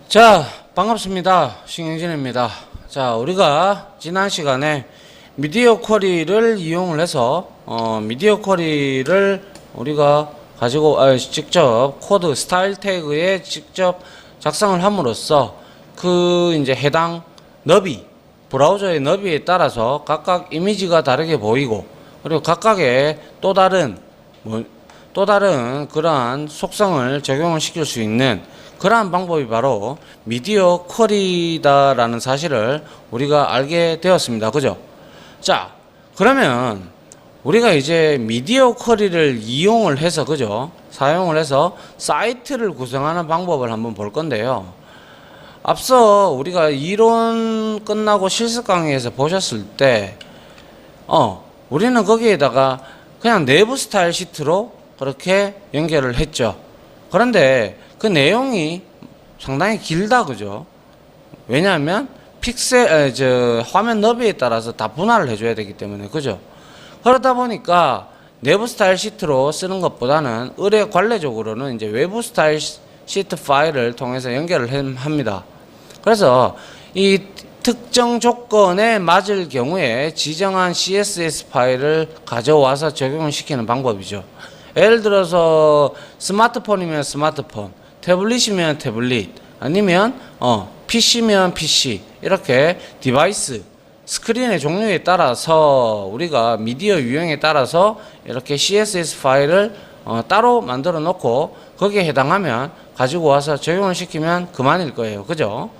자, 반갑습니다. 신경진입니다. 자, 우리가 지난 시간에 미디어 쿼리를 이용을 해서 미디어 쿼리를 우리가 가지고 직접 코드 스타일 태그에 직접 작성을 함으로써 그 이제 해당 너비, 브라우저의 너비에 따라서 각각 이미지가 다르게 보이고, 그리고 각각의 또 다른 그러한 속성을 적용을 시킬 수 있는 그러한 방법이 바로 미디어 쿼리다라는 사실을 우리가 알게 되었습니다. 그죠? 자, 그러면 우리가 이제 미디어 쿼리를 이용을 해서, 그죠? 사용을 해서 사이트를 구성하는 방법을 한번 볼 건데요. 앞서 우리가 이론 끝나고 실습 강의에서 보셨을 때, 우리는 거기에다가 그냥 내부 스타일 시트로 그렇게 연결을 했죠. 그런데 그 내용이 상당히 길다, 그죠? 왜냐하면 화면 너비에 따라서 다 분할을 해줘야 되기 때문에, 그죠? 그러다 보니까 내부 스타일 시트로 쓰는 것보다는 관례적으로는 이제 외부 스타일 시트 파일을 통해서 연결을 합니다. 그래서 이 특정 조건에 맞을 경우에 지정한 CSS 파일을 가져와서 적용을 시키는 방법이죠. 예를 들어서 스마트폰이면 스마트폰, 태블릿이면 태블릿, 아니면 PC면 PC, 이렇게 디바이스, 스크린의 종류에 따라서 우리가 미디어 유형에 따라서 이렇게 CSS 파일을 따로 만들어 놓고 거기에 해당하면 가지고 와서 적용을 시키면 그만일 거예요. 그죠?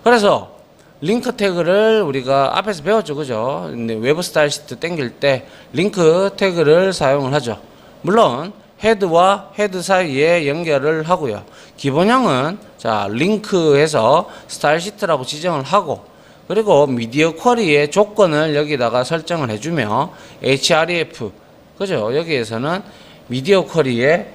그래서 링크 태그를 우리가 앞에서 배웠죠. 그죠? 근데 외부 스타일 시트 땡길 때 링크 태그를 사용을 하죠. 물론 헤드와 헤드 사이에 연결을 하고요. 기본형은 링크해서 스타일 시트라고 지정을 하고, 그리고 미디어 쿼리의 조건을 여기다가 설정을 해주며 href, 그죠? 여기에서는 미디어 쿼리의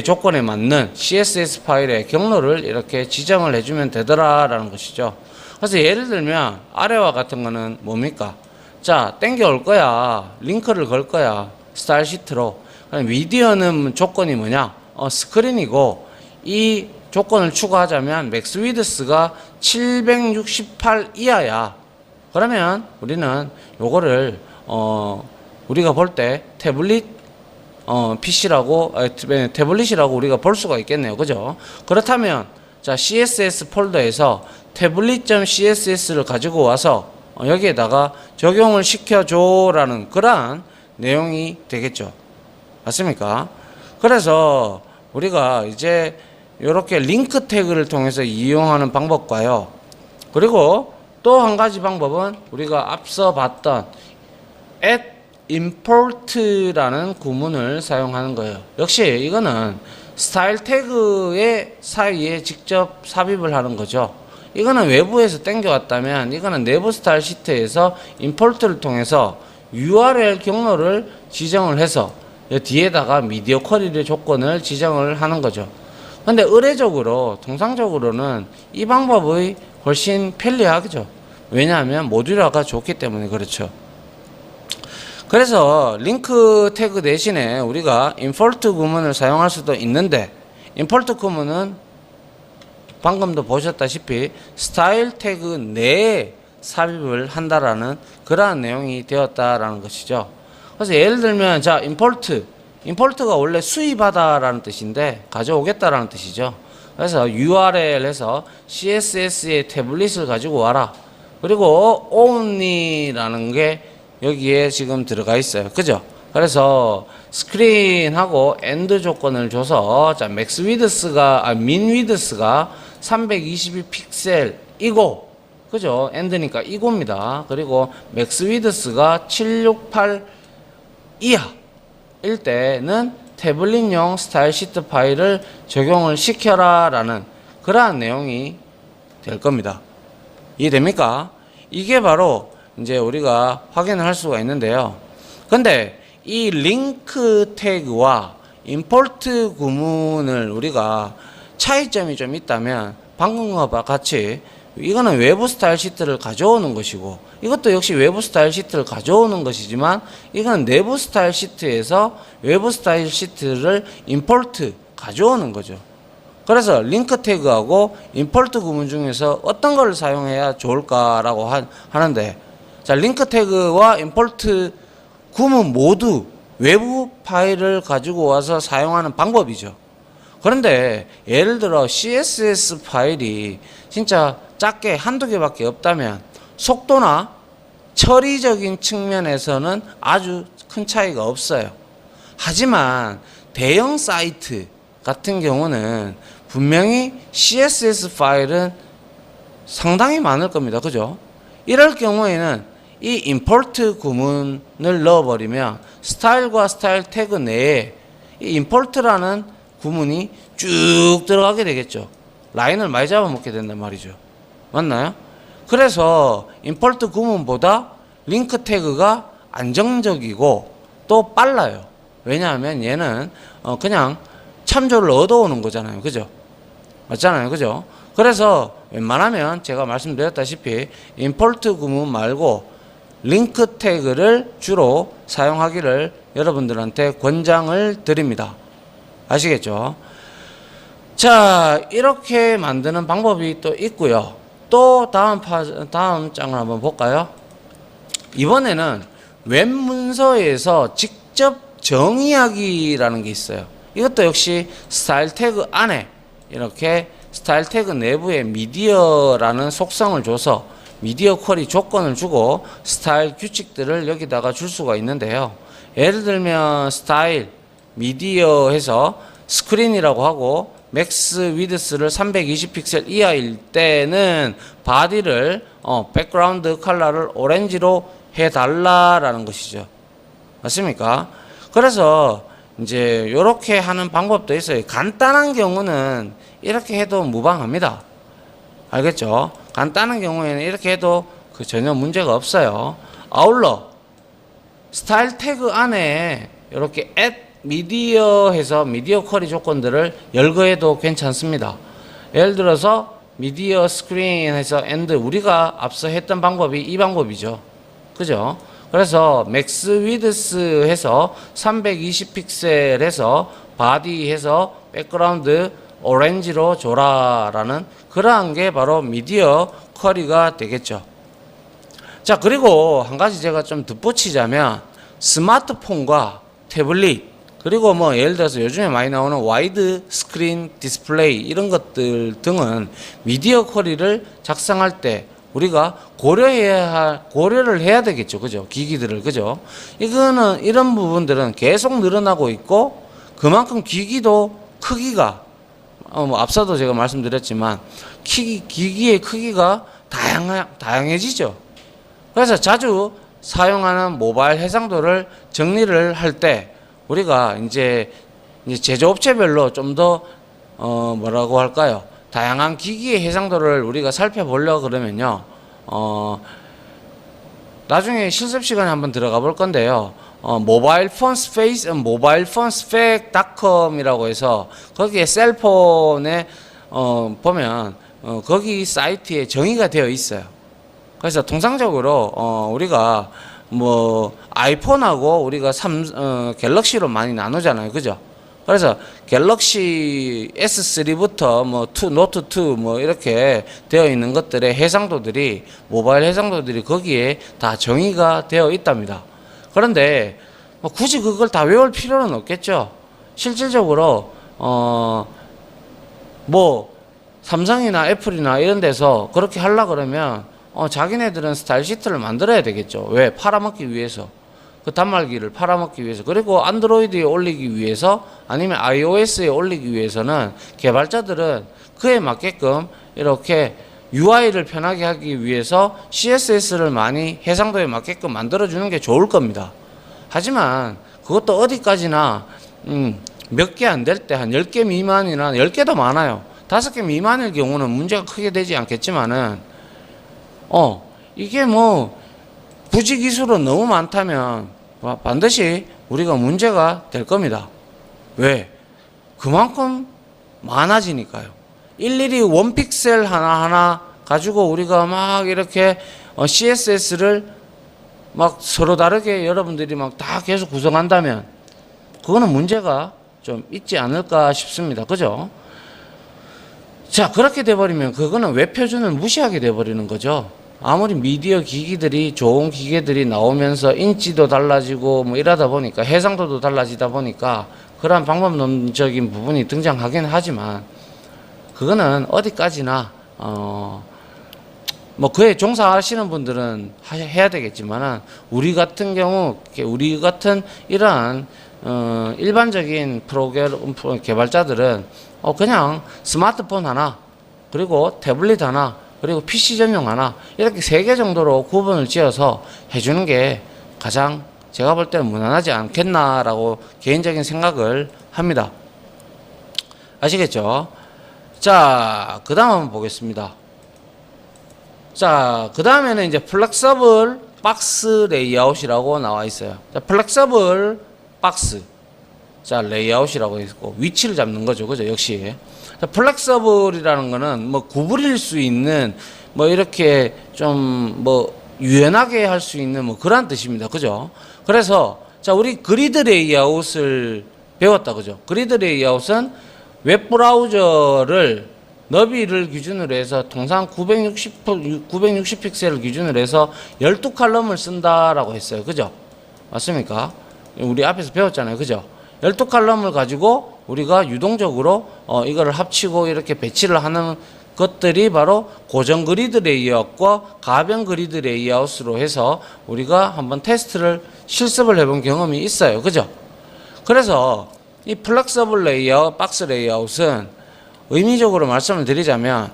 조건에 맞는 CSS 파일의 경로를 이렇게 지정을 해주면 되더라라는 것이죠. 그래서 예를 들면 아래와 같은 거는 뭡니까? 자, 땡겨올 거야. 링크를 걸 거야. 스타일 시트로. 미디어는 조건이 뭐냐? 스크린이고, 이 조건을 추가하자면 맥스 위드스가 768 이하야. 그러면 우리는 요거를 우리가 볼 때 태블릿이라고 우리가 볼 수가 있겠네요. 그죠? 그렇다면 자, CSS 폴더에서 태블릿.css를 가지고 와서 여기에다가 적용을 시켜줘라는 그러한 내용이 되겠죠. 맞습니까? 그래서 우리가 이제 이렇게 링크 태그를 통해서 이용하는 방법과요. 그리고 또 한 가지 방법은 우리가 앞서 봤던 add import라는 구문을 사용하는 거예요. 역시 이거는 스타일 태그의 사이에 직접 삽입을 하는 거죠. 이거는 외부에서 땡겨왔다면 이거는 내부 스타일 시트에서 import를 통해서 URL 경로를 지정을 해서 뒤에다가 미디어 쿼리의 조건을 지정을 하는 거죠. 근데 통상적으로는 이 방법이 훨씬 편리하죠. 왜냐하면 모듈화가 좋기 때문에 그렇죠. 그래서 링크 태그 대신에 우리가 import 구문을 사용할 수도 있는데, import 구문은 방금도 보셨다시피 스타일 태그 내에 삽입을 한다라는 그러한 내용이 되었다라는 것이죠. 그래서 예를 들면 import가 원래 수입하다라는 뜻인데 가져오겠다라는 뜻이죠. 그래서 URL에서 CSS의 태블릿을 가지고 와라. 그리고 only라는 게 여기에 지금 들어가 있어요. 그죠? 그래서 스크린하고 end 조건을 줘서 max width가 min width가 322 픽셀이고, 그죠? end니까 이고입니다. 그리고 max width가 768 이하일 때는 태블릿용 스타일 시트 파일을 적용을 시켜라 라는 그러한 내용이 될 겁니다. 이해됩니까? 이게 바로 이제 우리가 확인을 할 수가 있는데요. 근데 이 링크 태그와 import 구문을 우리가 차이점이 좀 있다면 방금과 같이 이거는 외부 스타일 시트를 가져오는 것이고, 이것도 역시 외부 스타일 시트를 가져오는 것이지만 이건 내부 스타일 시트에서 외부 스타일 시트를 import 가져오는 거죠. 그래서 링크 태그하고 임포트 구문 중에서 어떤 걸 사용해야 좋을까라고 하는데, 자, 링크 태그와 임포트 구문 모두 외부 파일을 가지고 와서 사용하는 방법이죠. 그런데 예를 들어 CSS 파일이 진짜 작게 한두 개밖에 없다면 속도나 처리적인 측면에서는 아주 큰 차이가 없어요. 하지만 대형 사이트 같은 경우는 분명히 CSS 파일은 상당히 많을 겁니다. 그죠? 이럴 경우에는 이 임포트 구문을 넣어버리면 스타일과 스타일 태그 내에 이 임포트라는 구문이 쭉 들어가게 되겠죠. 라인을 많이 잡아먹게 된단 말이죠. 맞나요? 그래서 임포트 구문보다 링크 태그가 안정적이고 또 빨라요. 왜냐하면 얘는 그냥 참조를 얻어오는 거잖아요. 그죠? 맞잖아요. 그죠? 그래서 웬만하면 제가 말씀드렸다시피 임포트 구문 말고 링크 태그를 주로 사용하기를 여러분들한테 권장을 드립니다. 아시겠죠? 자, 이렇게 만드는 방법이 또 있고요. 또 다음 장을 한번 볼까요? 이번에는 웹 문서에서 직접 정의하기라는 게 있어요. 이것도 역시 스타일 태그 안에 이렇게 스타일 태그 내부에 미디어라는 속성을 줘서 미디어 쿼리 조건을 주고 스타일 규칙들을 여기다가 줄 수가 있는데요. 예를 들면 스타일 미디어 해서 스크린이라고 하고 맥스 위드스를 320픽셀 이하일 때는 바디를 백그라운드 컬러를 오렌지로 해달라라는 것이죠. 맞습니까? 그래서 이제 이렇게 하는 방법도 있어요. 간단한 경우는 이렇게 해도 무방합니다. 알겠죠? 간단한 경우에는 이렇게 해도 전혀 문제가 없어요. 아울러 스타일 태그 안에 이렇게 add 미디어 해서 미디어 쿼리 조건들을 열거해도 괜찮습니다. 예를 들어서 미디어 스크린 해서 and 우리가 앞서 했던 방법이 이 방법이죠. 그죠? 그래서 맥스 위드스 해서 320픽셀 해서 바디 해서 백그라운드 오렌지로 줘라라는 그러한 게 바로 미디어 쿼리가 되겠죠. 자, 그리고 한 가지 제가 좀 덧붙이자면 스마트폰과 태블릿 그리고 뭐 예를 들어서 요즘에 많이 나오는 와이드 스크린 디스플레이 이런 것들 등은 미디어 쿼리를 작성할 때 우리가 고려를 해야 되겠죠. 그죠? 기기들을. 그죠? 이런 부분들은 계속 늘어나고 있고 그만큼 기기도 크기가 뭐 앞서도 제가 말씀드렸지만 기기의 크기가 다양해지죠. 그래서 자주 사용하는 모바일 해상도를 정리를 할 때 우리가 이제 제조업체별로 좀 더 뭐라고 할까요? 다양한 기기의 해상도를 우리가 살펴보려고 그러면요. 나중에 실습 시간에 한번 들어가 볼 건데요. mobilephonespec.com이라고 해서 거기에 셀폰에 보면 거기 사이트에 정의가 되어 있어요. 그래서 통상적으로 우리가 뭐 아이폰하고 우리가 갤럭시로 많이 나누잖아요. 그죠? 그래서 갤럭시 S3부터 뭐 노트 2 뭐 이렇게 되어 있는 것들의 해상도들이 모바일 해상도들이 거기에 다 정의가 되어 있답니다. 그런데 뭐 굳이 그걸 다 외울 필요는 없겠죠. 실질적으로 뭐 삼성이나 애플이나 이런 데서 그렇게 하려고 그러면 자기네들은 스타일 시트를 만들어야 되겠죠. 왜? 팔아먹기 위해서. 그 단말기를 팔아먹기 위해서. 그리고 안드로이드에 올리기 위해서 아니면 iOS에 올리기 위해서는 개발자들은 그에 맞게끔 이렇게 UI를 편하게 하기 위해서 CSS를 많이 해상도에 맞게끔 만들어주는 게 좋을 겁니다. 하지만 그것도 어디까지나 몇 개 안 될 때 한 10개 미만이나 10개도 많아요. 5개 미만일 경우는 문제가 크게 되지 않겠지만은 이게 뭐 부지 기술은 너무 많다면 반드시 우리가 문제가 될 겁니다. 왜? 그만큼 많아지니까요. 일일이 원픽셀 하나하나 가지고 우리가 막 이렇게 CSS를 막 서로 다르게 여러분들이 막 다 계속 구성한다면 그거는 문제가 좀 있지 않을까 싶습니다. 그죠? 자, 그렇게 돼버리면 그거는 웹 표준을 무시하게 돼버리는 거죠. 아무리 미디어 기기들이 좋은 기계들이 나오면서 인지도 달라지고 뭐 이러다 보니까 해상도도 달라지다 보니까 그러한 방법론적인 부분이 등장하긴 하지만 그거는 어디까지나 뭐 그에 종사하시는 분들은 해야 되겠지만은 우리 같은 경우 우리 같은 이러한 일반적인 프로그램 개발자들은 그냥 스마트폰 하나 그리고 태블릿 하나 그리고 PC 전용 하나 이렇게 3개 정도로 구분을 지어서 해주는 게 가장 제가 볼 때는 무난하지 않겠나라고 개인적인 생각을 합니다. 아시겠죠? 자, 그 다음 한번 보겠습니다. 자, 그 다음에는 이제 플렉서블 박스 레이아웃이라고 나와 있어요. 자, 플렉서블 박스. 자, 레이아웃이라고 있고, 위치를 잡는 거죠. 그죠? 역시. 자, 플렉서블이라는 거는 뭐 구부릴 수 있는 뭐 이렇게 좀 뭐 유연하게 할 수 있는 뭐 그런 뜻입니다. 그죠? 그래서 자, 우리 그리드 레이아웃을 배웠다. 그죠? 그리드 레이아웃은 웹 브라우저를 너비를 기준으로 해서 통상 960 픽셀을 기준으로 해서 12칼럼을 쓴다라고 했어요. 그죠? 맞습니까? 우리 앞에서 배웠잖아요. 그죠? 12칼럼을 가지고 우리가 유동적으로 이거를 합치고 이렇게 배치를 하는 것들이 바로 고정 그리드 레이아웃과 가변 그리드 레이아웃으로 해서 우리가 한번 테스트를 실습을 해본 경험이 있어요. 그죠? 그래서 이 플렉서블 레이아웃, 박스 레이아웃은 의미적으로 말씀을 드리자면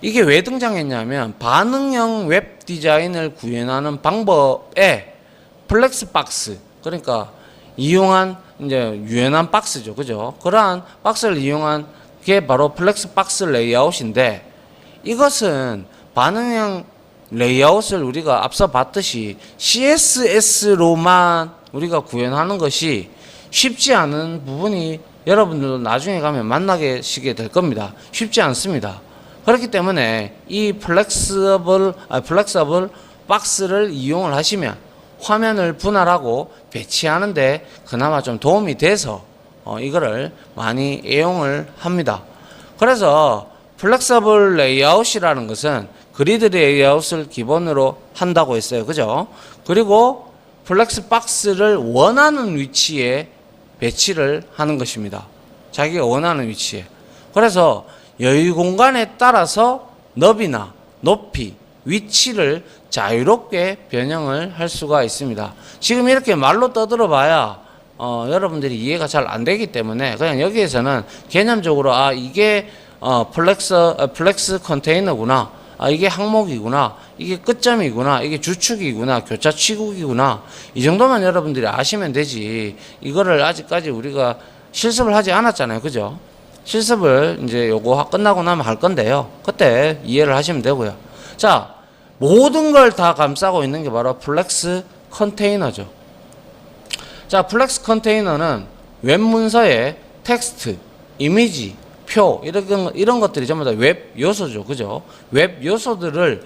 이게 왜 등장했냐면 반응형 웹 디자인을 구현하는 방법에 플렉스 박스, 그러니까 이용한 이제 유연한 박스죠. 그죠? 그러한 박스를 이용한 게 바로 플렉스 박스 레이아웃인데 이것은 반응형 레이아웃을 우리가 앞서 봤듯이 CSS로만 우리가 구현하는 것이 쉽지 않은 부분이 여러분들도 나중에 가면 만나시게 될 겁니다. 쉽지 않습니다. 그렇기 때문에 이 플렉서블 박스를 이용을 하시면 화면을 분할하고 배치하는데 그나마 좀 도움이 돼서 이거를 많이 애용을 합니다. 그래서 플렉서블 레이아웃이라는 것은 그리드 레이아웃을 기본으로 한다고 했어요. 그죠? 그리고 플렉스 박스를 원하는 위치에 배치를 하는 것입니다. 자기가 원하는 위치에. 그래서 여유 공간에 따라서 너비나 높이, 위치를 자유롭게 변형을 할 수가 있습니다. 지금 이렇게 말로 떠들어 봐야 여러분들이 이해가 잘 안 되기 때문에 그냥 여기에서는 개념적으로 이게 플렉스 컨테이너구나, 이게 항목이구나, 이게 끝점이구나, 이게 주축이구나, 교차 취국이구나, 이 정도만 여러분들이 아시면 되지. 이거를 아직까지 우리가 실습을 하지 않았잖아요. 그죠? 실습을 이제 요거 끝나고 나면 할 건데요. 그때 이해를 하시면 되고요. 자, 모든 걸 다 감싸고 있는 게 바로 플렉스 컨테이너죠. 자, 플렉스 컨테이너는 웹 문서에 텍스트, 이미지, 표 이런 것들이 전부 다 웹 요소죠. 그죠? 웹 요소들을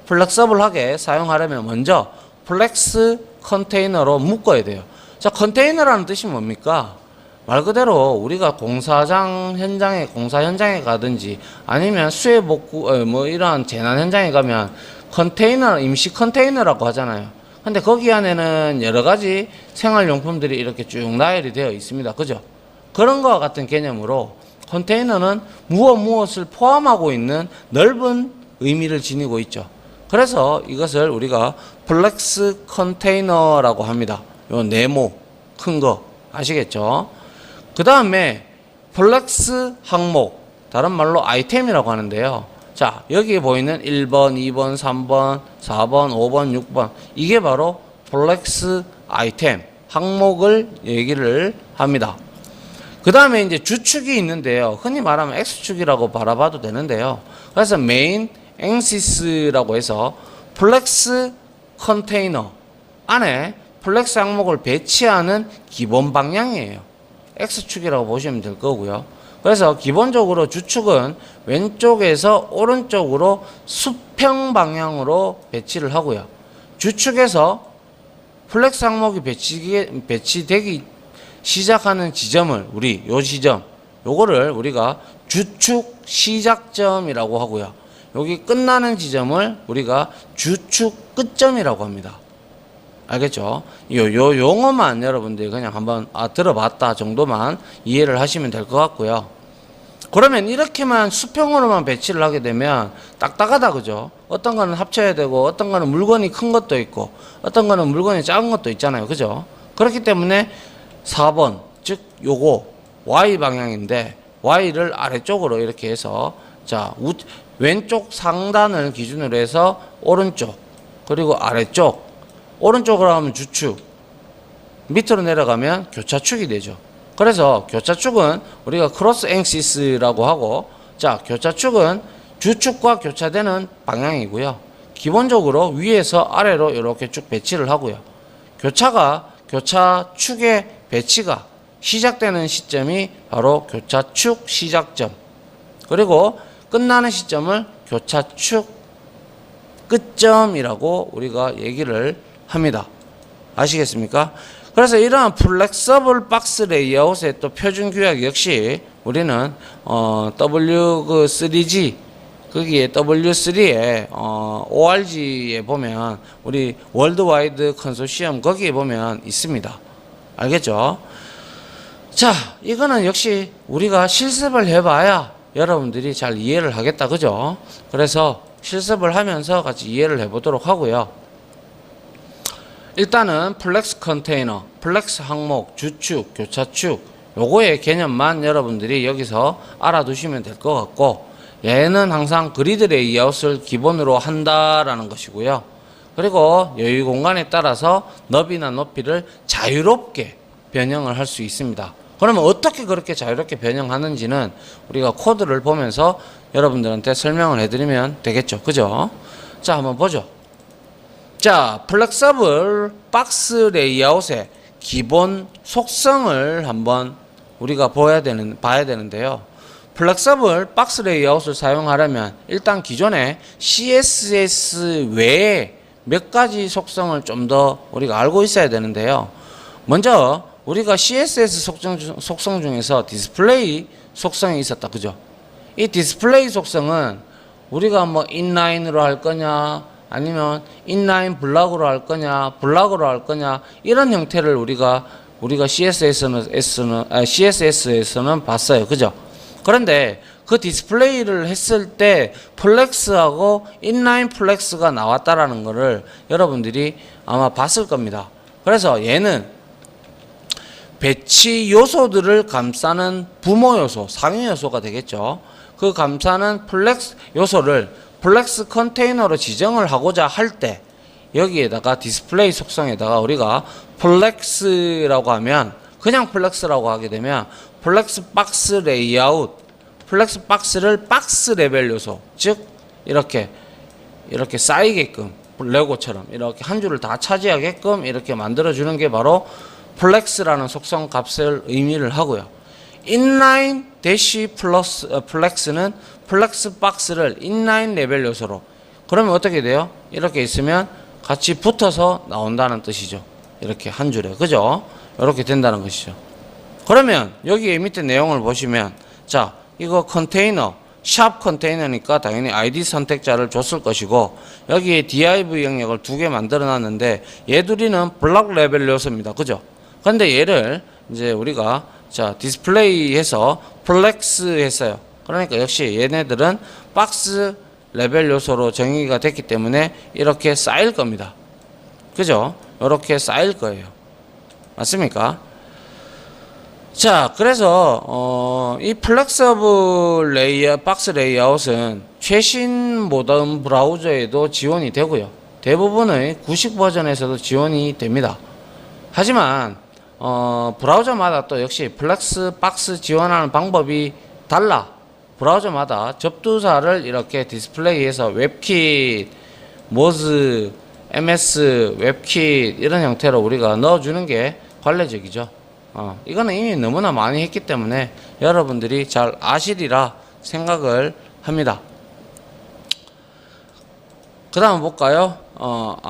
플렉서블하게 사용하려면 먼저 플렉스 컨테이너로 묶어야 돼요. 자, 컨테이너라는 뜻이 뭡니까? 말 그대로 우리가 공사 현장에 가든지 아니면 수해 복구 뭐 이러한 재난 현장에 가면 컨테이너, 임시 컨테이너라고 하잖아요. 근데 거기 안에는 여러 가지 생활용품들이 이렇게 쭉 나열이 되어 있습니다. 그죠? 그런 것과 같은 개념으로 컨테이너는 무엇을 포함하고 있는 넓은 의미를 지니고 있죠. 그래서 이것을 우리가 플렉스 컨테이너라고 합니다. 요 네모 큰 거 아시겠죠? 그 다음에 플렉스 항목, 다른 말로 아이템이라고 하는데요. 자, 여기 보이는 1번, 2번, 3번, 4번, 5번, 6번 이게 바로 플렉스 아이템, 항목을 얘기를 합니다. 그 다음에 이제 주축이 있는데요. 흔히 말하면 X축이라고 바라봐도 되는데요. 그래서 메인 엑시스라고 해서 플렉스 컨테이너 안에 플렉스 항목을 배치하는 기본 방향이에요. X축이라고 보시면 될 거고요. 그래서 기본적으로 주축은 왼쪽에서 오른쪽으로 수평 방향으로 배치를 하고요. 주축에서 플렉스 항목이 배치되기 시작하는 지점을 우리 요 지점 요거를 우리가 주축 시작점이라고 하고요. 여기 끝나는 지점을 우리가 주축 끝점이라고 합니다. 알겠죠? 요 용어만 여러분들이 그냥 한번 들어봤다 정도만 이해를 하시면 될 것 같고요. 그러면 이렇게만 수평으로만 배치를 하게 되면 딱딱하다, 그죠? 어떤 거는 합쳐야 되고 어떤 거는 물건이 큰 것도 있고 어떤 거는 물건이 작은 것도 있잖아요, 그죠? 그렇기 때문에 4번 즉 요거 Y 방향인데 Y를 아래쪽으로 이렇게 해서 자 왼쪽 상단을 기준으로 해서 오른쪽 그리고 아래쪽, 오른쪽으로 하면 주축, 밑으로 내려가면 교차축이 되죠. 그래서 교차축은 우리가 크로스 앵시스라고 하고, 자 교차축은 주축과 교차되는 방향이고요. 기본적으로 위에서 아래로 이렇게 쭉 배치를 하고요. 교차축의 배치가 시작되는 시점이 바로 교차축 시작점, 그리고 끝나는 시점을 교차축 끝점이라고 우리가 얘기를 합니다. 아시겠습니까? 그래서 이러한 플렉서블 박스 레이아웃의 또 표준 규약 역시 우리는 W3G 거기에 W3에 ORG에 보면 우리 월드와이드 컨소시엄 거기에 보면 있습니다. 알겠죠? 자, 이거는 역시 우리가 실습을 해봐야 여러분들이 잘 이해를 하겠다, 그죠? 그래서 실습을 하면서 같이 이해를 해보도록 하고요. 일단은 플렉스 컨테이너, 플렉스 항목, 주축, 교차축 요거의 개념만 여러분들이 여기서 알아두시면 될 것 같고, 얘는 항상 그리드 레이아웃을 기본으로 한다라는 것이고요. 그리고 여유 공간에 따라서 너비나 높이를 자유롭게 변형을 할 수 있습니다. 그러면 어떻게 그렇게 자유롭게 변형하는지는 우리가 코드를 보면서 여러분들한테 설명을 해드리면 되겠죠, 그죠? 자, 한번 보죠. 자, 플렉서블 박스 레이아웃의 기본 속성을 한번 우리가 봐야 되는데요. 플렉서블 박스 레이아웃을 사용하려면 일단 기존에 CSS 외에 몇 가지 속성을 좀 더 우리가 알고 있어야 되는데요. 먼저 우리가 CSS 속성 중에서 디스플레이 속성이 있었다, 그죠? 이 디스플레이 속성은 우리가 뭐 인라인으로 할 거냐, 아니면 인라인 블락으로 할 거냐, 블락으로 할 거냐, 이런 형태를 우리가 CSS에서는 봤어요, 그죠? 그런데 그 디스플레이를 했을 때 플렉스하고 인라인 플렉스가 나왔다라는 거를 여러분들이 아마 봤을 겁니다. 그래서 얘는 배치 요소들을 감싸는 부모 요소, 상위 요소가 되겠죠. 그 감싸는 플렉스 요소를 플렉스 컨테이너로 지정을 하고자 할 때 여기에다가 디스플레이 속성에다가 우리가 플렉스라고 하면, 그냥 플렉스라고 하게 되면 플렉스 박스 레이아웃, 플렉스 박스를 박스 레벨 요소, 즉 이렇게 쌓이게끔 레고처럼 이렇게 한 줄을 다 차지하게끔 이렇게 만들어주는 게 바로 플렉스라는 속성 값을 의미를 하고요. 인라인 대시 플러스 플렉스는 플렉스 박스를 인라인 레벨 요소로, 그러면 어떻게 돼요? 이렇게 있으면 같이 붙어서 나온다는 뜻이죠. 이렇게 한 줄에, 그죠? 이렇게 된다는 것이죠. 그러면 여기 밑에 내용을 보시면, 자, 이거 컨테이너, 샵 컨테이너니까 당연히 ID 선택자를 줬을 것이고, 여기에 div 영역을 두 개 만들어 놨는데 얘 둘이는 블록 레벨 요소입니다, 그죠? 근데 얘를 이제 우리가 자 디스플레이해서 플렉스 했어요. 그러니까 역시 얘네들은 박스 레벨 요소로 정의가 됐기 때문에 이렇게 쌓일 겁니다, 그죠? 이렇게 쌓일 거예요. 맞습니까? 자, 그래서 이 플렉서블 박스 레이아웃은 최신 모던 브라우저에도 지원이 되고요. 대부분의 90 버전에서도 지원이 됩니다. 하지만 브라우저마다 또 역시 플렉스 박스 지원하는 방법이 달라. 브라우저마다 접두사를 이렇게 디스플레이해서 웹킷, 모즈, MS, 웹킷 이런 형태로 우리가 넣어주는 게 관례적이죠. 이거는 이미 너무나 많이 했기 때문에 여러분들이 잘 아시리라 생각을 합니다. 그 다음 볼까요?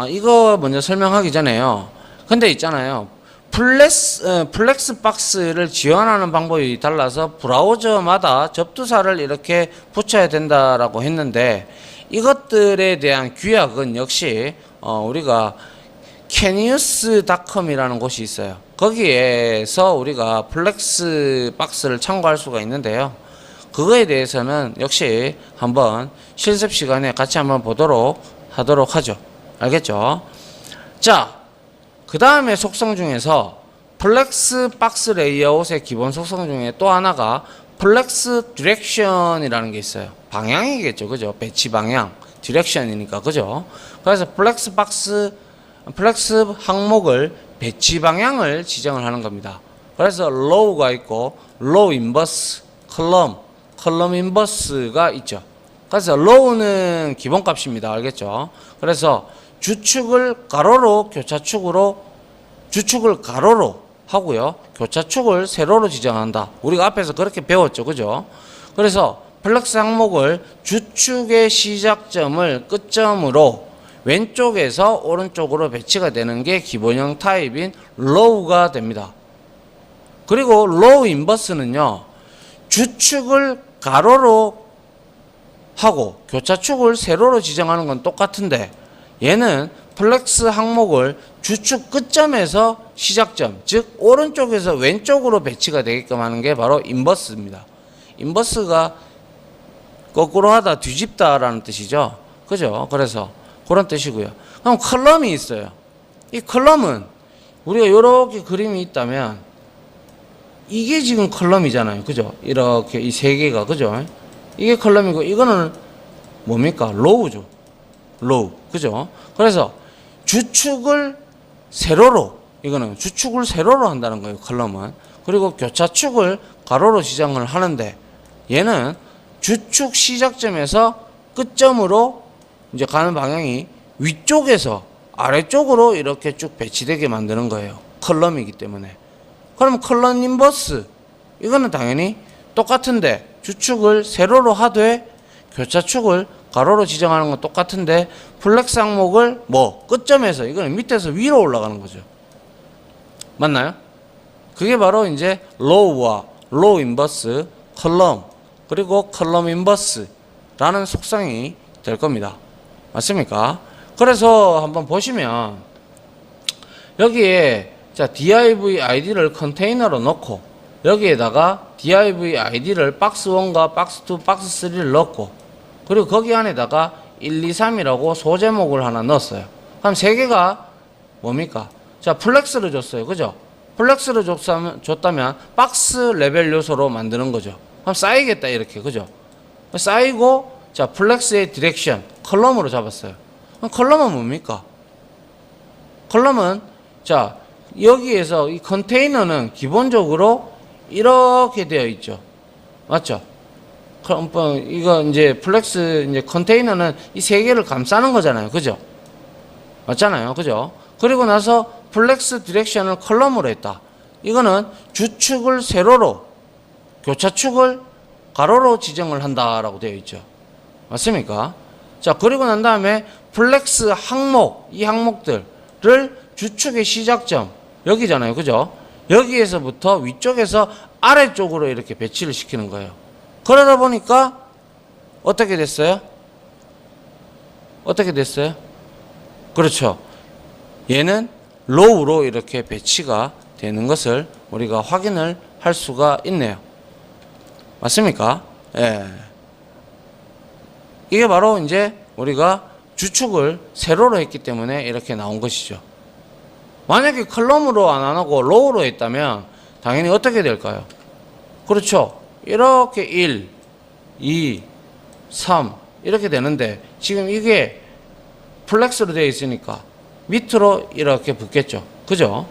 이거 먼저 설명하기 전에요. 근데 있잖아요. 플렉스 박스를 지원하는 방법이 달라서 브라우저마다 접두사를 이렇게 붙여야 된다라고 했는데, 이것들에 대한 규약은 역시 우리가 Canuse.com이라는 곳이 있어요. 거기에서 우리가 플렉스 박스를 참고할 수가 있는데요. 그거에 대해서는 역시 한번 실습 시간에 같이 한번 보도록 하도록 하죠. 알겠죠? 자, 그 다음에 속성 중에서 플렉스 박스 레이아웃의 기본 속성 중에 또 하나가 플렉스 디렉션이라는 게 있어요. 방향이겠죠. 그죠? 배치 방향. 디렉션이니까. 그죠? 그래서 플렉스 항목을 배치 방향을 지정을 하는 겁니다. 그래서 low가 있고 low 인버스, 컬럼 인버스가 있죠. 그래서 low는 기본값입니다. 알겠죠? 그래서 주축을 가로로 주축을 가로로 하고요. 교차축을 세로로 지정한다. 우리가 앞에서 그렇게 배웠죠. 그죠? 그래서 플렉스 항목을 주축의 시작점을 끝점으로 왼쪽에서 오른쪽으로 배치가 되는 게 기본형 타입인 low가 됩니다. 그리고 low 인버스는요, 주축을 가로로 하고 교차축을 세로로 지정하는 건 똑같은데, 얘는 플렉스 항목을 주축 끝점에서 시작점, 즉 오른쪽에서 왼쪽으로 배치가 되게끔 하는 게 바로 인버스입니다. 인버스가 거꾸로 하다, 뒤집다라는 뜻이죠. 그죠? 그래서 그런 뜻이고요. 그럼 컬럼이 있어요. 이 컬럼은 우리가 이렇게 그림이 있다면 이게 지금 컬럼이잖아요. 그죠? 이렇게 이 세 개가. 그죠? 이게 컬럼이고 이거는 뭡니까? 로우죠. 로우. 그죠? 그래서 주축을 세로로, 이거는 주축을 세로로 한다는 거예요. 컬럼은. 그리고 교차축을 가로로 지정을 하는데, 얘는 주축 시작점에서 끝점으로 이제 가는 방향이 위쪽에서 아래쪽으로 이렇게 쭉 배치되게 만드는 거예요. 컬럼이기 때문에. 그럼 컬럼 인버스, 이거는 당연히 똑같은데 주축을 세로로 하되 교차축을 가로로 지정하는 건 똑같은데, 플렉스 항목을 끝점에서, 이거는 밑에서 위로 올라가는 거죠. 맞나요? 그게 바로 이제 low와 low 인버스, 컬럼, 그리고 컬럼 인버스라는 속성이 될 겁니다. 맞습니까? 그래서 한번 보시면 여기에 div id를 컨테이너로 넣고, 여기에다가 div id를 박스1과 박스2, 박스3를 넣고, 그리고 거기 안에다가 1, 2, 3이라고 소제목을 하나 넣었어요. 그럼 세 개가 뭡니까? 자, 플렉스를 줬어요. 그죠? 플렉스를 줬다면 박스 레벨 요소로 만드는 거죠. 그럼 쌓이겠다, 이렇게. 그죠? 쌓이고, 자, 플렉스의 디렉션, 컬럼으로 잡았어요. 그럼 컬럼은 뭡니까? 컬럼은, 자, 여기에서 이 컨테이너는 기본적으로 이렇게 되어 있죠. 맞죠? 그럼 이거 이제 플렉스 이제 컨테이너는 이 세 개를 감싸는 거잖아요. 그죠? 맞잖아요. 그죠? 그리고 나서 플렉스 디렉션을 컬럼으로 했다. 이거는 주축을 세로로, 교차축을 가로로 지정을 한다라고 되어 있죠. 맞습니까? 자, 그리고 난 다음에 플렉스 항목, 이 항목들을 주축의 시작점, 여기잖아요. 그죠? 여기에서부터 위쪽에서 아래쪽으로 이렇게 배치를 시키는 거예요. 그러다 보니까 어떻게 됐어요? 어떻게 됐어요? 그렇죠. 얘는 로우로 이렇게 배치가 되는 것을 우리가 확인을 할 수가 있네요. 맞습니까? 예. 이게 바로 이제 우리가 주축을 세로로 했기 때문에 이렇게 나온 것이죠. 만약에 컬럼으로 안 하고 로우로 했다면 당연히 어떻게 될까요? 그렇죠. 이렇게 1, 2, 3 이렇게 되는데, 지금 이게 플렉스로 되어 있으니까 밑으로 이렇게 붙겠죠. 그죠?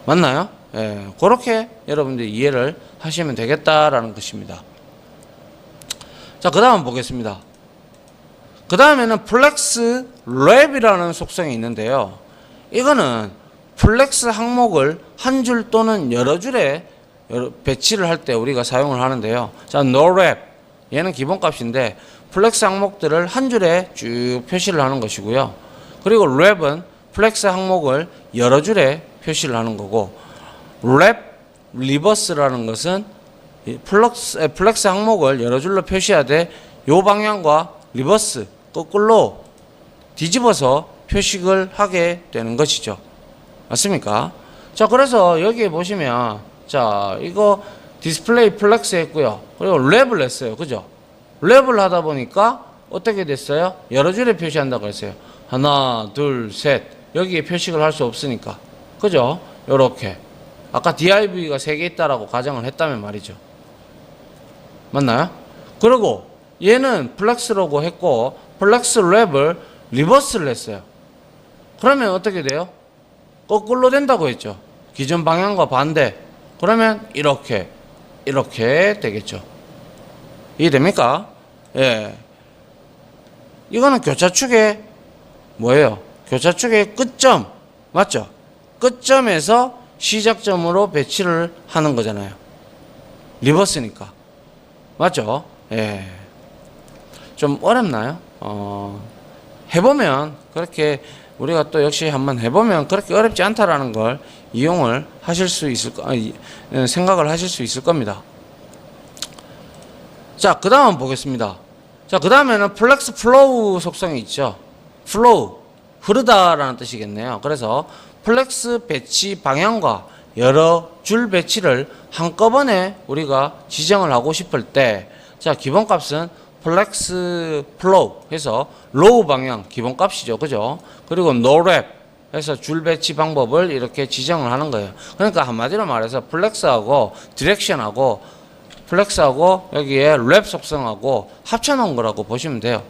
맞나요? 예, 그렇게 여러분들이 이해를 하시면 되겠다라는 것입니다. 자, 그 다음 보겠습니다. 그 다음에는 플렉스 랩이라는 속성이 있는데요. 이거는 플렉스 항목을 한 줄 또는 여러 줄에 배치를 할 때 우리가 사용을 하는데요. 자, noRep, 얘는 기본값인데 플렉스 항목들을 한 줄에 쭉 표시를 하는 것이고요. 그리고 랩은 플렉스 항목을 여러 줄에 표시를 하는 거고, 랩 리버스라는 것은 플렉스 항목을 여러 줄로 표시하되 요 방향과 리버스 거꾸로 뒤집어서 표식을 하게 되는 것이죠. 맞습니까? 자, 그래서 여기에 보시면 자, 이거 디스플레이 플렉스 했고요. 그리고 랩을 했어요. 그죠? 랩을 하다 보니까 어떻게 됐어요? 여러 줄에 표시한다고 했어요. 하나, 둘, 셋. 여기에 표식을 할 수 없으니까. 그죠? 요렇게. 아까 DIV가 3개 있다라고 가정을 했다면 말이죠. 맞나요? 그리고 얘는 플렉스라고 했고 플렉스 랩을 리버스를 했어요. 그러면 어떻게 돼요? 거꾸로 된다고 했죠. 기존 방향과 반대. 그러면 이렇게 되겠죠. 이해됩니까? 예. 이거는 교차축의 뭐예요? 교차축의 끝점. 맞죠? 끝점에서 시작점으로 배치를 하는 거잖아요. 리버스니까. 맞죠? 예. 좀 어렵나요? 해보면 그렇게 우리가 또 역시 한번 해보면 그렇게 어렵지 않다라는 걸 이용을 하실 수 있을 생각을 하실 수 있을 겁니다. 자, 그 다음 보겠습니다. 자, 그 다음에는 플렉스 플로우 속성이 있죠. 플로우, 흐르다라는 뜻이겠네요. 그래서 플렉스 배치 방향과 여러 줄 배치를 한꺼번에 우리가 지정을 하고 싶을 때, 자, 기본값은 플렉스 플로우 해서 로우 방향 기본값이죠. 그죠? 그리고 노랩 해서 줄 배치 방법을 이렇게 지정을 하는 거예요. 그러니까 한마디로 말해서 플렉스하고 디렉션하고 플렉스하고 여기에 랩 속성하고 합쳐놓은 거라고 보시면 돼요.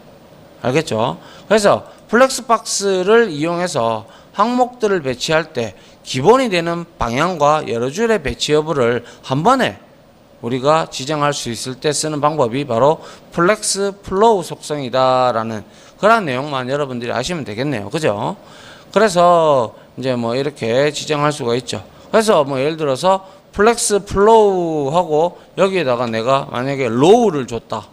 알겠죠? 그래서 플렉스 박스를 이용해서 항목들을 배치할 때 기본이 되는 방향과 여러 줄의 배치 여부를 한 번에 우리가 지정할 수 있을 때 쓰는 방법이 바로 플렉스 플로우 속성이다라는 그런 내용만 여러분들이 아시면 되겠네요. 그죠? 그래서 이제 뭐 이렇게 지정할 수가 있죠. 그래서 뭐 예를 들어서 플렉스 플로우 하고 여기에다가 내가 만약에 로우를 줬다.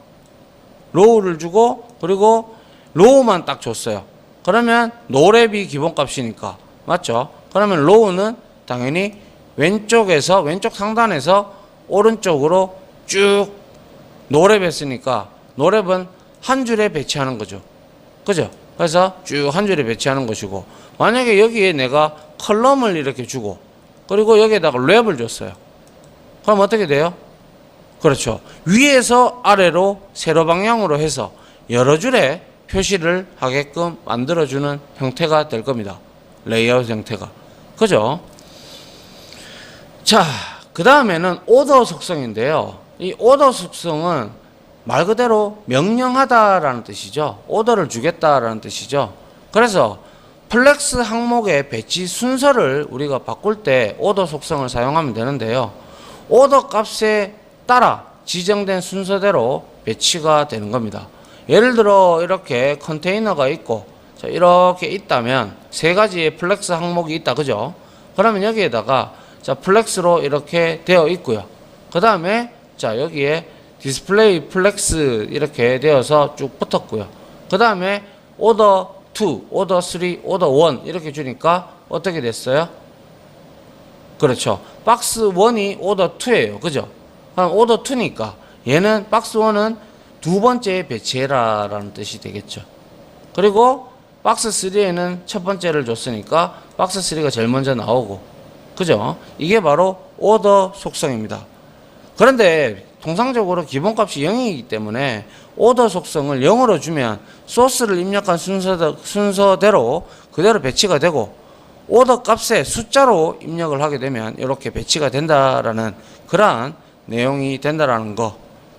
로우를 주고 그리고 로우만 딱 줬어요. 그러면 노랩이 기본값이니까. 맞죠? 그러면 로우는 당연히 왼쪽에서 왼쪽 상단에서 오른쪽으로 쭉 노랩 했으니까 노랩은 한 줄에 배치하는 거죠. 그죠? 그래서 쭉 한 줄에 배치하는 것이고, 만약에 여기에 내가 컬럼을 이렇게 주고 그리고 여기에다가 랩을 줬어요. 그럼 어떻게 돼요? 그렇죠. 위에서 아래로 세로 방향으로 해서 여러 줄에 표시를 하게끔 만들어주는 형태가 될 겁니다. 레이아웃 형태가. 그죠? 자, 그 다음에는 오더 속성인데요. 이 오더 속성은 말 그대로 명령하다라는 뜻이죠. 오더를 주겠다라는 뜻이죠. 그래서 플렉스 항목의 배치 순서를 우리가 바꿀 때 오더 속성을 사용하면 되는데요. 오더 값에 따라 지정된 순서대로 배치가 되는 겁니다. 예를 들어 이렇게 컨테이너가 있고 자, 이렇게 있다면 세 가지의 플렉스 항목이 있다. 그죠? 그러면 여기에다가 자, 플렉스로 이렇게 되어 있고요. 그 다음에 자, 여기에 디스플레이 플렉스 이렇게 되어서 쭉 붙었고요. 그 다음에 오더 2, 오더 3, 오더 1 이렇게 주니까 어떻게 됐어요? 그렇죠. 박스 1이 오더 2예요. 그죠? 그럼 오더 2니까 얘는 박스 1은 두 번째 배치해라 라는 뜻이 되겠죠. 그리고 박스 3에는 첫 번째를 줬으니까 박스 3가 제일 먼저 나오고, 그죠? 이게 바로 오더 속성입니다. 그런데 통상적으로 기본값이 0이기 때문에 오더 속성을 0으로 주면 소스를 입력한 순서대로 그대로 배치가 되고, 오더 값에 숫자로 입력을 하게 되면 이렇게 배치가 된다라는 그러한 내용이 된다라는 거,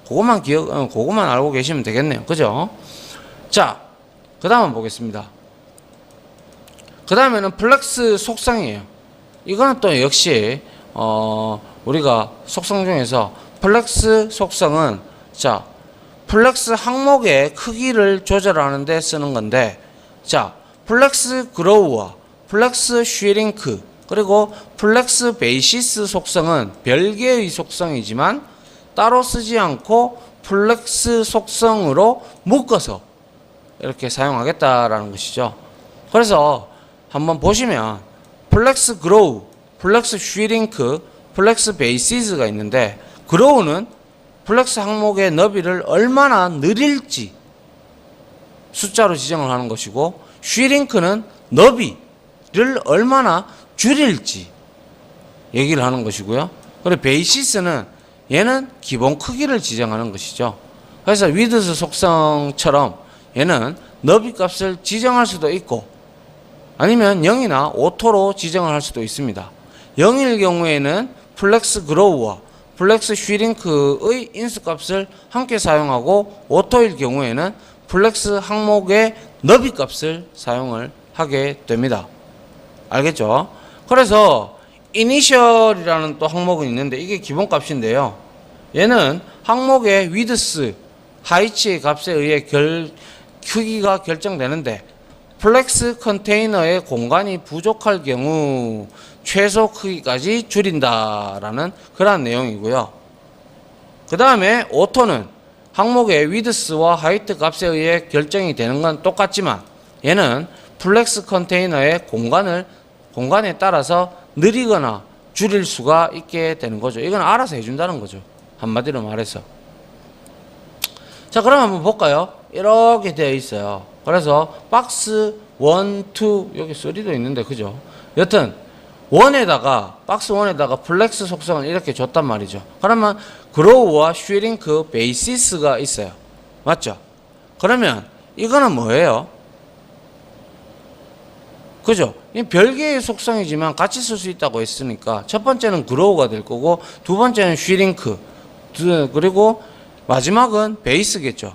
그것만 알고 계시면 되겠네요. 그죠? 자, 그 다음 보겠습니다. 그 다음에는 플렉스 속성이에요. 이거는 또 역시 우리가 속성 중에서 플렉스 속성은 자, 플렉스 항목의 크기를 조절하는 데 쓰는 건데, 자, 플렉스 그로우와 플렉스 슈링크 그리고 플렉스 베이시스 속성은 별개의 속성이지만 따로 쓰지 않고 플렉스 속성으로 묶어서 이렇게 사용하겠다라는 것이죠. 그래서 한번 보시면 플렉스 그로우, 플렉스 슈링크, 플렉스 베이시스가 있는데, 그로우는 플렉스 항목의 너비를 얼마나 늘릴지 숫자로 지정을 하는 것이고, 슈링크는 너비를 얼마나 줄일지 얘기를 하는 것이고요. 그리고 베이시스는 얘는 기본 크기를 지정하는 것이죠. 그래서 위드스 속성처럼 얘는 너비 값을 지정할 수도 있고 아니면 0이나 오토로 지정을 할 수도 있습니다. 0일 경우에는 플렉스 그로우와 플렉스 슈링크의 인수 값을 함께 사용하고, 오토일 경우에는 플렉스 항목의 너비 값을 사용을 하게 됩니다. 알겠죠? 그래서 이니셜이라는 또 항목은 있는데 이게 기본 값인데요. 얘는 항목의 위드스, 하이츠의 값에 의해 크기가 결정되는데, 플렉스 컨테이너의 공간이 부족할 경우 최소 크기까지 줄인다라는 그런 내용이고요. 그 다음에 오토는 항목의 위드스와 하이트 값에 의해 결정이 되는 건 똑같지만 얘는 플렉스 컨테이너의 공간에 따라서 늘리거나 줄일 수가 있게 되는 거죠. 이건 알아서 해준다는 거죠. 한마디로 말해서. 자, 그럼 한번 볼까요? 이렇게 되어 있어요. 그래서 박스 1, 2, 여기 3도 있는데, 그죠? 여튼 박스 1에다가 플렉스 속성을 이렇게 줬단 말이죠. 그러면 그로우와 슈링크, 베이시스가 있어요. 맞죠? 그러면 이거는 뭐예요? 그죠? 이 별개의 속성이지만 같이 쓸 수 있다고 했으니까 첫 번째는 그로우가 될 거고, 두 번째는 슈링크, 그리고 마지막은 베이스겠죠.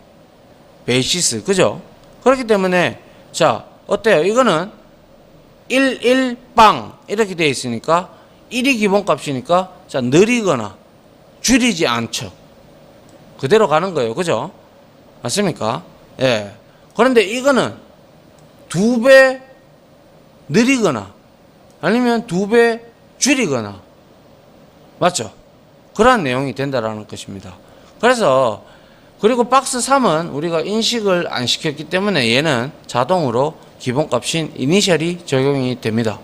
베이시스. 그죠? 그렇기 때문에 자, 어때요? 이거는 1, 1, 빵 이렇게 되어 있으니까 1이 기본값이니까 자, 느리거나 줄이지 않죠. 그대로 가는 거예요. 그죠? 맞습니까? 예. 그런데 이거는 2배 느리거나 아니면 2배 줄이거나, 맞죠? 그러한 내용이 된다라는 것입니다. 그래서 그리고 박스 3은 우리가 인식을 안 시켰기 때문에 얘는 자동으로 기본값인 이니셜이 적용이 됩니다.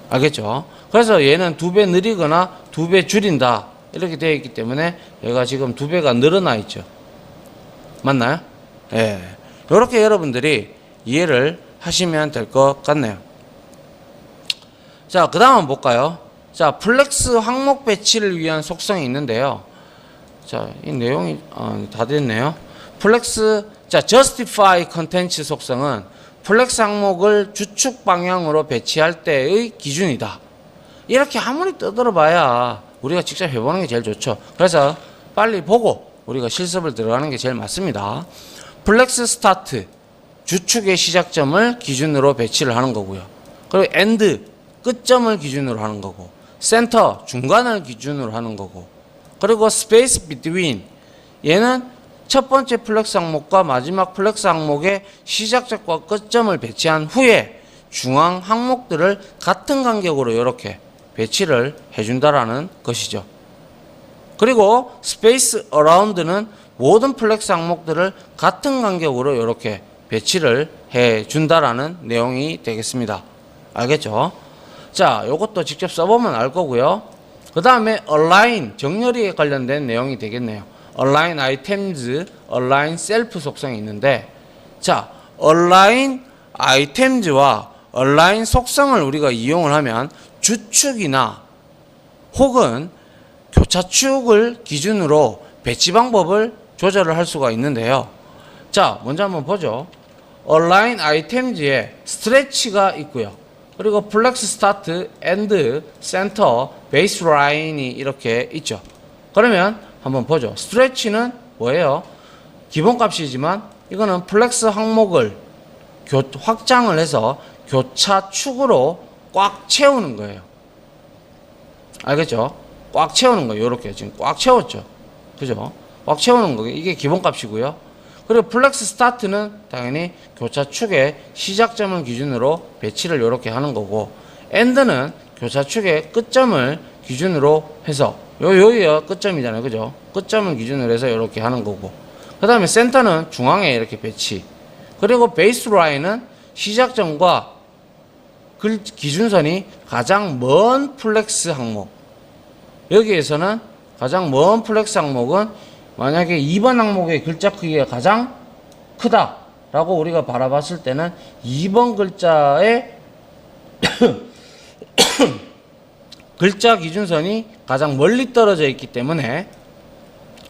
알겠죠? 그래서 얘는 2배 느리거나 2배 줄인다 이렇게 되어 있기 때문에 얘가 지금 2배가 늘어나 있죠. 맞나요? 예. 이렇게 여러분들이 이해를 하시면 될 것 같네요. 자, 그 다음 한번 볼까요? 자, 플렉스 항목 배치를 위한 속성이 있는데요. 자, 이 내용이 다 됐네요. 플렉스, 자, justify content 속성은 플렉스 항목을 주축 방향으로 배치할 때의 기준이다. 이렇게 아무리 떠들어 봐야 우리가 직접 해보는 게 제일 좋죠. 그래서 빨리 보고 우리가 실습을 들어가는 게 제일 맞습니다. 플렉스 스타트, 주축의 시작점을 기준으로 배치를 하는 거고요. 그리고 end, 끝점을 기준으로 하는 거고, 센터, 중간을 기준으로 하는 거고, 그리고 space between, 얘는 첫 번째 플렉스 항목과 마지막 플렉스 항목의 시작점과 끝점을 배치한 후에 중앙 항목들을 같은 간격으로 이렇게 배치를 해준다라는 것이죠. 그리고 space around는 모든 플렉스 항목들을 같은 간격으로 이렇게 배치를 해준다라는 내용이 되겠습니다. 알겠죠? 자, 요것도 직접 써보면 알 거고요. 그 다음에 align, 정렬이에 관련된 내용이 되겠네요. align items, align self 속성이 있는데, 자, align items와 align 속성을 우리가 이용을 하면 주축이나 혹은 교차축을 기준으로 배치 방법을 조절을 할 수가 있는데요. 자, 먼저 한번 보죠. align items에 stretch가 있고요. 그리고 플렉스 스타트, 엔드, 센터, 베이스라인이 이렇게 있죠. 그러면 한번 보죠. 스트레치는 뭐예요? 기본값이지만 이거는 플렉스 항목을 확장을 해서 교차축으로 꽉 채우는 거예요. 알겠죠? 꽉 채우는 거예요. 이렇게 지금 꽉 채웠죠. 그죠? 꽉 채우는 거, 이게 기본값이고요. 그리고 플렉스 스타트는 당연히 교차축의 시작점을 기준으로 배치를 이렇게 하는 거고, 엔드는 교차축의 끝점을 기준으로 해서 여기가 끝점이잖아요. 그죠? 끝점을 기준으로 해서 이렇게 하는 거고, 그 다음에 센터는 중앙에 이렇게 배치, 그리고 베이스 라인은 시작점과 기준선이 가장 먼 플렉스 항목. 여기에서는 가장 먼 플렉스 항목은 만약에 2번 항목의 글자 크기가 가장 크다라고 우리가 바라봤을 때는 2번 글자의 글자 기준선이 가장 멀리 떨어져 있기 때문에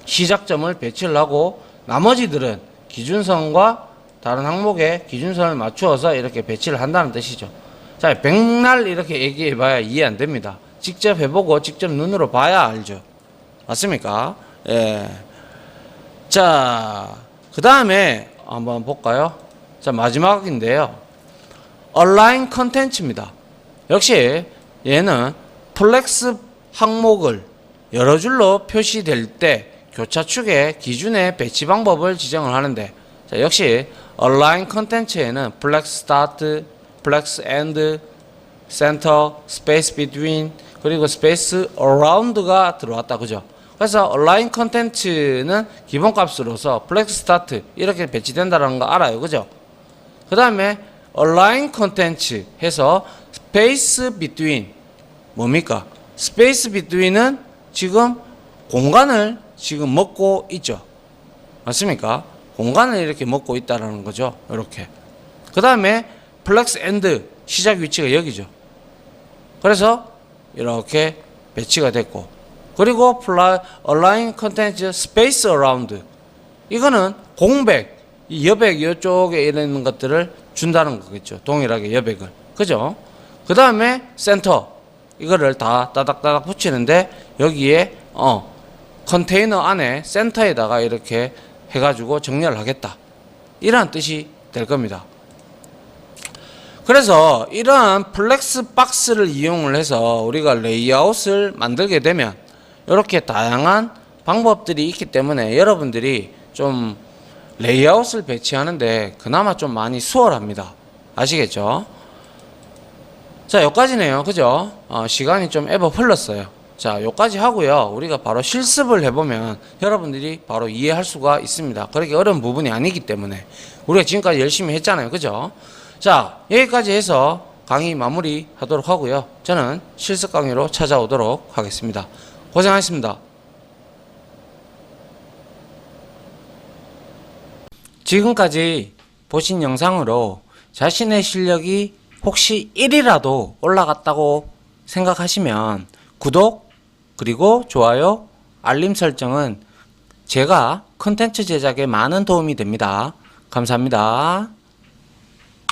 시작점을 배치를 하고 나머지들은 기준선과 다른 항목에 기준선을 맞추어서 이렇게 배치를 한다는 뜻이죠. 자, 백날 이렇게 얘기해 봐야 이해 안 됩니다. 직접 해보고 직접 눈으로 봐야 알죠. 맞습니까? 예. 자, 그 다음에 한번 볼까요? 자, 마지막인데요. 얼라인 컨텐츠입니다. 역시 얘는 플렉스 항목을 여러 줄로 표시될 때 교차축의 기준의 배치 방법을 지정을 하는데, 자, 역시 align 컨텐츠에는 flex start, flex end, center, space between, 그리고 space around가 들어왔다. 그죠? 그래서 align 컨텐츠는 기본값으로서 flex start 이렇게 배치된다는 거 알아요. 그죠? 그 다음에 align 컨텐츠 해서 space between 뭡니까? space between은 지금 공간을 지금 먹고 있죠. 맞습니까? 공간을 이렇게 먹고 있다라는 거죠. 이렇게. 그 다음에 플렉스 엔드 시작 위치가 여기죠. 그래서 이렇게 배치가 됐고, 그리고 align content space around 이거는 공백, 이 여백 이쪽에 있는 것들을 준다는 거겠죠. 동일하게 여백을. 그죠? 그 다음에 센터 이거를 다 따닥따닥 붙이는데 여기에 컨테이너 안에 센터에다가 이렇게 해가지고 정렬을 하겠다. 이러한 뜻이 될 겁니다. 그래서 이러한 플렉스 박스를 이용을 해서 우리가 레이아웃을 만들게 되면 이렇게 다양한 방법들이 있기 때문에 여러분들이 좀 레이아웃을 배치하는데 그나마 좀 많이 수월합니다. 아시겠죠? 자, 여기까지네요. 그죠? 시간이 좀 애버 흘렀어요. 자, 여기까지 하고요. 우리가 바로 실습을 해보면 여러분들이 바로 이해할 수가 있습니다. 그렇게 어려운 부분이 아니기 때문에 우리가 지금까지 열심히 했잖아요. 그죠? 자, 여기까지 해서 강의 마무리 하도록 하고요. 저는 실습 강의로 찾아오도록 하겠습니다. 고생하셨습니다. 지금까지 보신 영상으로 자신의 실력이 혹시 1이라도 올라갔다고 생각하시면 구독 그리고 좋아요, 알림 설정은 제가 컨텐츠 제작에 많은 도움이 됩니다. 감사합니다.